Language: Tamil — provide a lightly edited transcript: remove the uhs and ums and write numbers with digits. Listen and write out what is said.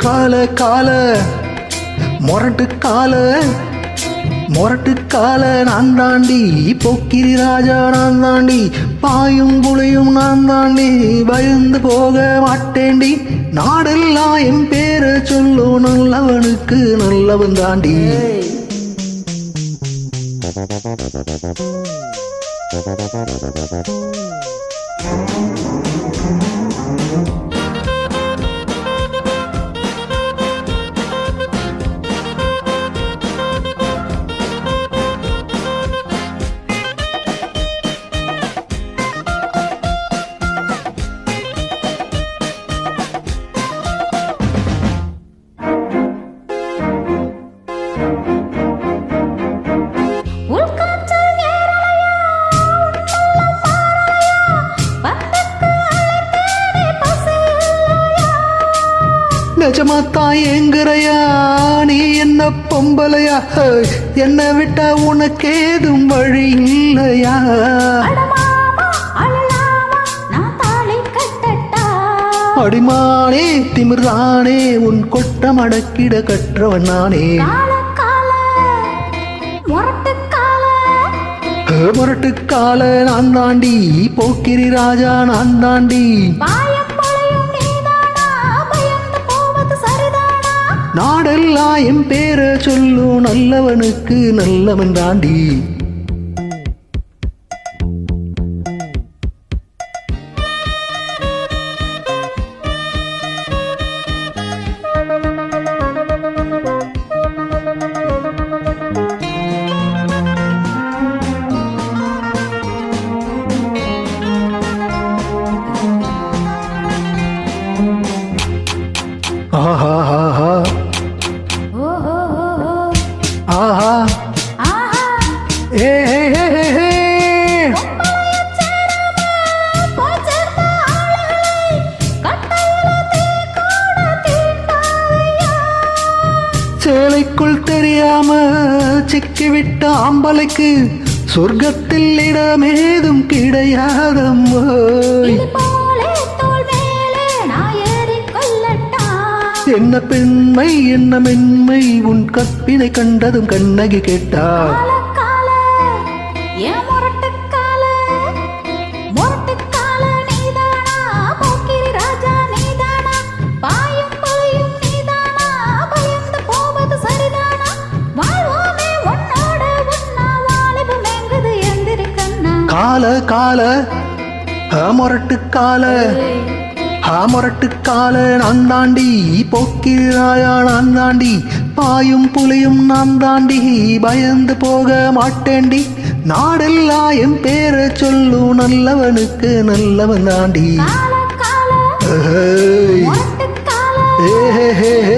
கால கால மொரட்டு கால மொரட்டு கால நான் தாண்டி போக்கிரி ராஜா நான் தாண்டி பாயும் புளியும் நான் தாண்டி பயந்து போக மாட்டேண்டி நாடெல்லாம் என் பேரை சொல்லும் நல்லவனுக்கு நல்லவன் தாண்டி நிஜமாத்தான் ஏங்குறையா நீ என்ன பொம்பலையா என்ன விட்டா உனக்கேதும் வழி இல்லையா அடிமானே திமிர்தானே உன் கொட்டம் அடக்கிட கற்றவன் நானே மொரட்டு கால நான் தாண்டி போக்கிரி ராஜா நான் தாண்டி நாடெல்லாம் என் பேரை சொல்லும் நல்லவனுக்கு நல்லவன் தாண்டி ஆஹா ஆஹா ஆஹா ஏ சேலைக்குள் தெரியாம சிக்கிவிட்ட ஆம்பலைக்கு சொர்க்கத்தில் இடமேதும் கிடையாதம்மா என்ன பெண்மை என்ன மென்மை உன் கற்பினை கண்டதும் கண்ணகி கேட்டாள் கால கால மொரட்டு கால மொரட்டு கால நான் தாண்டி போக்கிராயா நான் தாண்டி பாயும் புலியும் நான் தாண்டி பயந்து போக மாட்டேண்டி நாடெல்லாம் என் பேரை சொல்லும் நல்லவனுக்கு நல்லவன் தாண்டி ஏ